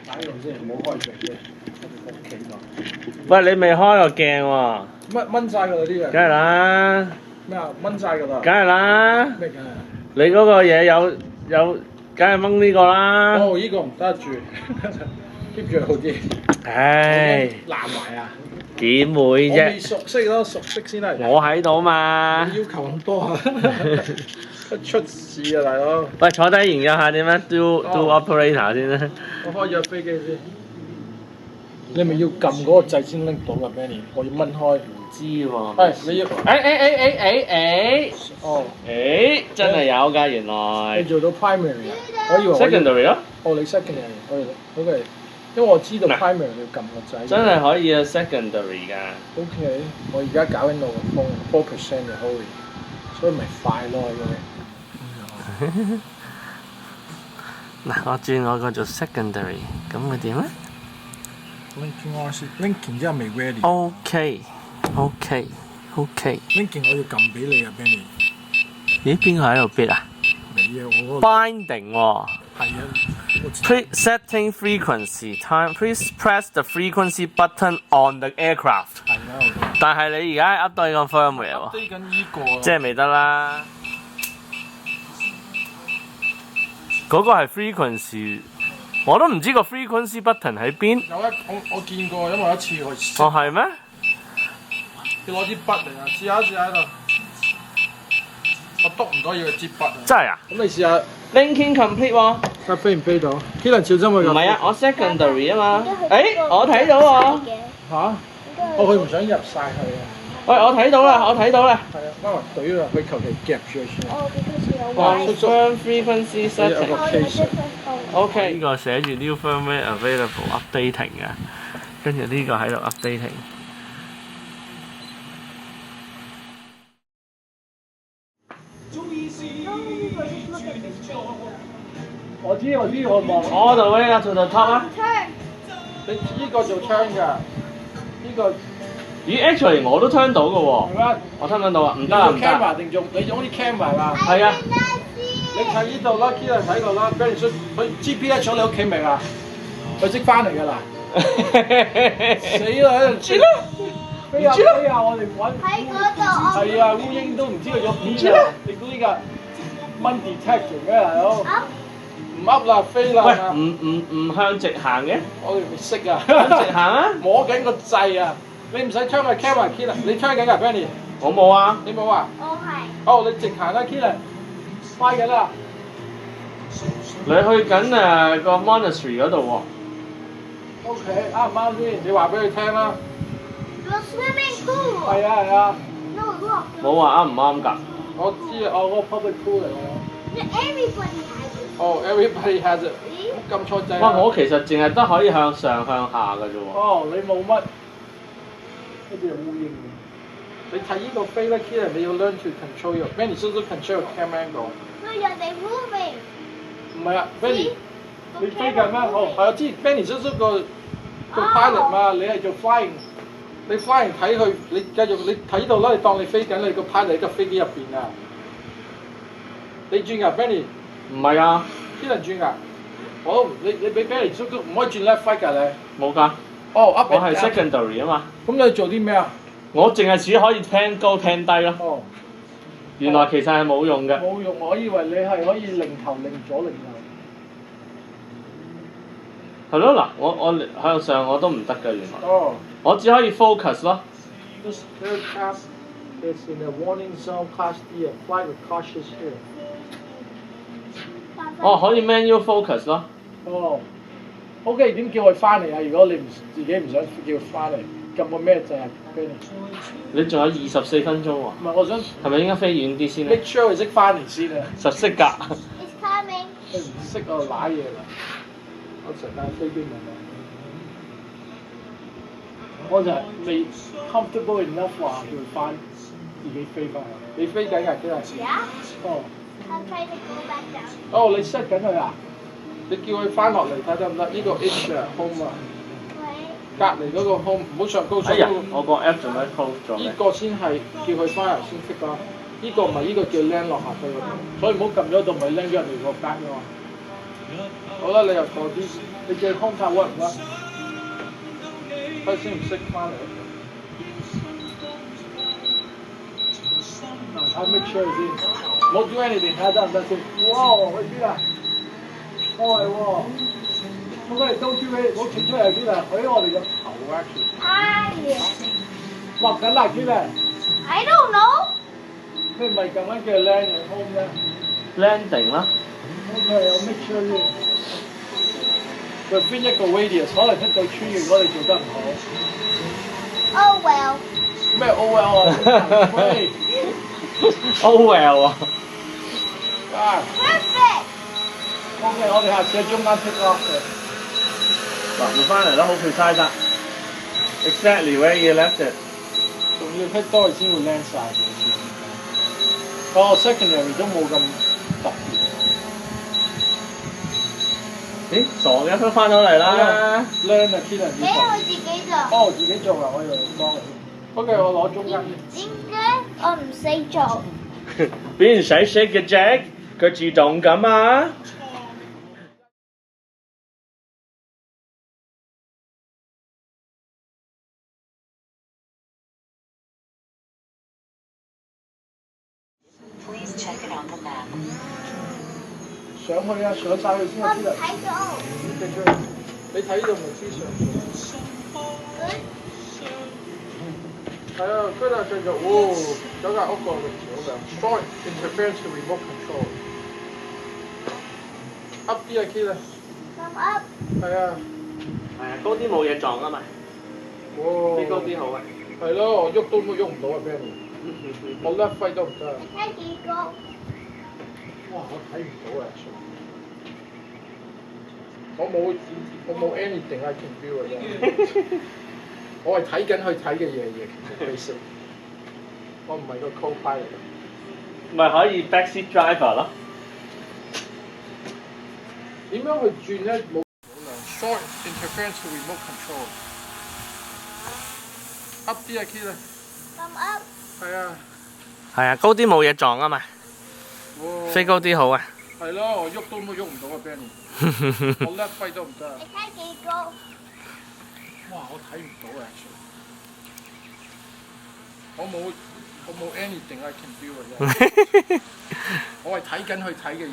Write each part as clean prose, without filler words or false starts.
打呢度先，唔好開著嘅，喺屋企度。喂，你未開個鏡喎？掹晒㗎啦啲嘢。梗係啦。咩啊？掹晒㗎啦。梗係啦。咩梗係？你嗰個嘢有，梗係掹呢個啦。哦，呢個唔得住，keep 住好啲。唉。爛埋啊！點會我未啫？熟悉咯，熟悉先係。我喺度嘛。要求咁多啊！一出事啊，大佬！喂，坐低研究下點樣 do operator 先啦。我開咗飛機先。你咪要撳嗰個掣先拎到㗎 Benny， 我要掹開。唔知喎。係你要。哦。誒，真係有㗎原來。你做到 primary 啊？我以為。secondary 咯。哦，你 secondary，OK，因為我知道 primary 你要撳個掣。真係可以啊 secondary 㗎。OK，我而家搞緊我個風4% 嘅 Holy， 所以咪快咯嗱，我轉我個做 secondary， 咁會點咧 ？Linking 之後未 ready。OK。Linking 我要撳俾你啊 Benny。咦？邊個喺度 bid 啊？你啊，我嗰個。Binding 喎。係啊。Setting frequency time. Please press the frequency button on the aircraft. 係啊。但係你而家 update 個 firmware 喎。update 緊呢個啊。即係未得啦。嗰個係 frequency， 我都唔知個 frequency button 喺邊。我見過，因為一次我。哦，係咩？要攞啲筆嚟啊！試下喺度。我篤唔到要支筆啊！真係啊！咁你試下。Linking complete 喎。睇飛唔飛到 ？Killer 小心佢。唔係啊，我 secondary 啊嘛。誒，我睇到喎。嚇？佢唔想入晒去啊！喂，我睇到啦。係啊，媽咪懟啦，佢求其夾住先。哇 ，confirm frequency setting。有個 case。OK。呢個寫住 new firmware available updating 嘅，跟住呢個喺度 updating。我知，我望。我度呢個做到 top 啊！你呢個做槍㗎，呢個。咦 ，actually 我都 turn 到嘅喎。係咩？我 turn 到啊，唔得啊，唔得。camera 定用你用啲 camera 啊？係啊。你睇呢度啦 ，Killer 睇過啦 ，Benny 佢 GPS 咗你屋企未啊？佢識翻嚟㗎啦。死啦！喺度知啦。飛啊！我哋揾。喺嗰度。係啊，烏蠅都唔知佢咗邊啊！你估呢個 Mon detection 咩大佬？唔噏啦，飛啦！喂，唔向直行嘅？我哋未識啊！向直行啊！摸緊個掣啊！你唔使 turn 個 camera Killer， 你 turn 緊㗎 Benny。我冇啊。你冇啊？我係。哦，你直行啦 Killer， 快緊啦！你去緊個 monastery 嗰度喎。OK， 啱唔啱先？你話俾佢聽啦。The swimming pool。係啊。No look。冇話啱唔啱㗎。我知啊，嗰個 public pool 嚟㗎。Everybody has it。哦 ，everybody has it。撳錯掣。哇！我其實淨係得可以向上向下㗎啫喎。哦，你冇乜。呢啲係烏蠅。你睇呢個飛咧 ，Killer 你要 learn to control your Benny 叔叔 control camera angle。No, they moving。唔係啊 ，Benny， 你飛緊咩？哦，係我知 ，Benny 叔叔個 pilot 嘛，你係做 flying， 你 flying 睇佢，你繼續你睇到啦，你當你飛緊，你個 pilot 喺個飛機入邊啊。你轉㗎 Benny？ 唔係啊。邊人轉㗎？你俾 Benny 叔叔唔可以轉 left right 㗎你。冇㗎。哦，我係 secondary 啊嘛。咁你做啲咩啊？我淨係只可以聽高聽低咯。哦。原來其實係冇用嘅。冇用，我以為你係可以擰頭擰左擰右。係咯，嗱，我向上我都唔得㗎原來。哦。我只可以 focus 咯。This aircraft is in a warning zone class D. Flight with cautious here. 哦，可以 manual focus 咯。哦。OK， 點叫佢翻嚟啊？如果你自己唔想叫佢翻嚟，撳個咩掣啊 ？Benny？ 你仲有24分鐘喎。唔係，我想係咪應該飛遠啲先咧 ？Make sure 佢識翻嚟先啊！實識㗎。It's coming。佢唔識我揦嘢啦，我成架飛機問題。我就係未 comfortable enough 話叫佢翻自己飛翻嚟。你飛緊㗎，幾多錢？哦。I'm trying to go back down。哦，你 set 緊佢啊？你叫佢翻落嚟睇得唔得？呢個 H 啊 ，home 啊。喂。隔離嗰個 home 唔好上高速。哎呀，我個 app 做咩 close 咗嘅？呢個先係叫佢翻嚟先識㗎，呢個唔係呢個叫 land 落下低嗰度，所以唔好撳咗度，咪 land 咗人哋個格㗎嘛。好啦，你又過啲，你嘅 home tab work 唔 work？佢先唔識翻嚟。我 make sure 先，唔好 do anything，睇下得唔得先。哇，去邊啊？開喎！我哋都知你，我企出嚟邊啊？喺我哋個頭啊！哎呀畫緊啦，邊啊？ I don't know. 佢唔係咁樣叫 land 嘅 home 咧。landing 啦。OK，我 make sure 先。佢邊一個 radius 可能一對穿越，如果你做得唔好。Oh well. 咩 OL 啊？喂 OL 啊！啊！ Perfect. OK，我哋下次喺中間 take off 嘅。嗱，換翻嚟啦，好 precise 啊 ！Exactly where you left it。仲要 take 多先會 land 晒嘅。個 secondary 都冇咁特別。咦，傻嘅，都翻到嚟啦。 land 啊 ，Killer 俾我自己做。哦，自己做啊，我以為幫你。OK，我攞中間先。點解我唔識做？邊使識嘅啫？佢自動咁啊！上去啊，上晒去先啊我唔，Killer。睇到。你睇呢度咪知上去？係啊，跟住繼續，哦，有間屋個位置好靚 ，Short interference to remote control。up 啲啊，Killer。Come up。係啊。係啊，高啲冇嘢撞啊嘛。哇！飛高啲好啊。係咯，我喐都喐唔到啊，Benny。我 left 揮都唔得啊。你睇幾個？哇！我睇唔到啊，我冇 anything I can do 啊，真係。我係睇緊去睇嘅嘢，其實我唔係個 co-pilot。咪可以 backseat driver 咯。點樣去轉咧？冇 short interference to remote control。up 啲啊，Killer。Come up。係啊。係啊，高啲冇嘢撞啊嘛。哇！飛高啲好啊。係咯，我喐都喐唔到啊，Benny。我 left 揮都唔得啊。你睇幾個？哇！我睇唔到啊，我冇 anything I can do 啊，真係。我係睇緊去睇嘅嘢，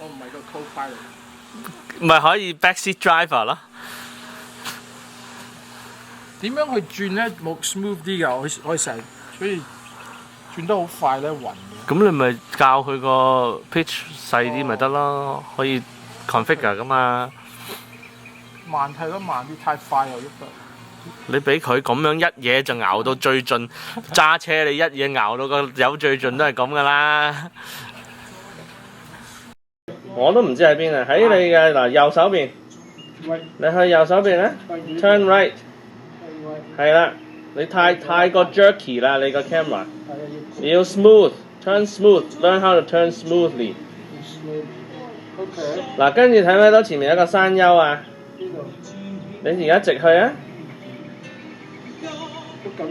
我唔係個 co-pilot。咪可以 backseat driver 咯。點樣去轉咧？冇 smooth 啲㗎，我成日所以轉得好快咧，暈嘅。咁你咪教佢個 pitch 細啲咪得咯，可以 configure 噶嘛。慢係咯，慢啲，太快又喐得。你俾佢咁樣一嘢就熬到最盡，揸車你一嘢熬到個油最盡都係咁噶啦。我都唔知喺邊啊，喺你嘅嗱右手邊，你去右手邊咧 ，turn right， 係啦，你太過 jerky 啦，你個 camera， 你要 smooth，turn smooth，learn how to turn smoothly。OK。嗱，跟住睇唔睇到前面有個山丘啊？呢度你而家直去啊？喐緊㗎。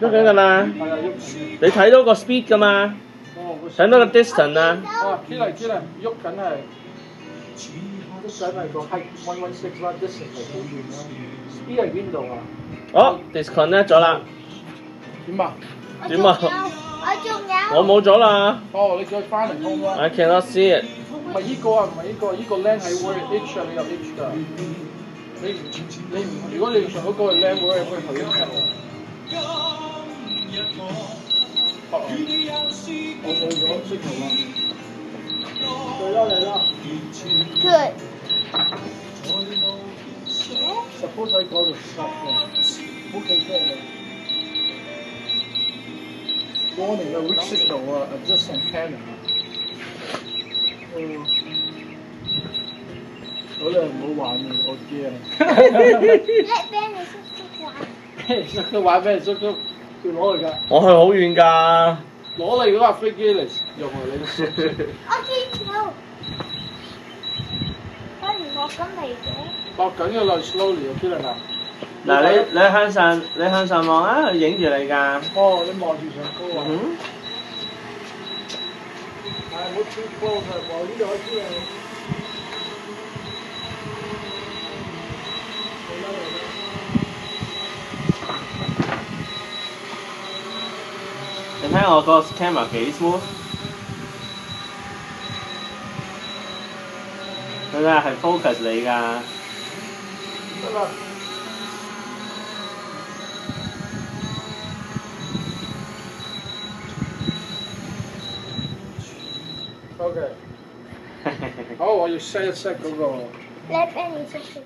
喐緊㗎啦。係啊，喐緊。你睇到個 speed 㗎嘛？哦，睇到個 distance 啊？啊，Killer，喐緊係個 height 116啦，distance 係好遠啦。Speed 係邊度啊？哦 ，disconnect 咗啦。點啊？點啊？我仲有。我冇咗啦。哦，你叫佢翻嚟通啦。I cannot see it。唔係依個啊，唔係依個，依個 land 係 word H 啊，你有 H 㗎。如果你上嗰個 land word 係頭 H 啊。我冇咗識圖啊。嚟啦。Good。Suppose 喺嗰度 stop 嘅，好企出嚟。Warning 啊 weak signal 啊 adjust antenna 啊。好啦，唔好玩啦，我驚。Let Benny 識玩。識佢玩咩？識佢攞嚟㗎。我去好遠㗎。攞你嗰架飛機嚟用啊！你都識。我見到。不如我咁嚟嘅。落緊嘅啦 ，slowly 啊 Killer 啊！嗱，你向上望啊，佢影住你㗎。哦，你望住上高啊！嗯係唔好 too close 啊，望呢度一啲啊！你睇我個 camera 幾 smooth，佢咧係 focus 你㗎。得啦。OK，好，我要 set 一 set 嗰個。Let Benny 出去。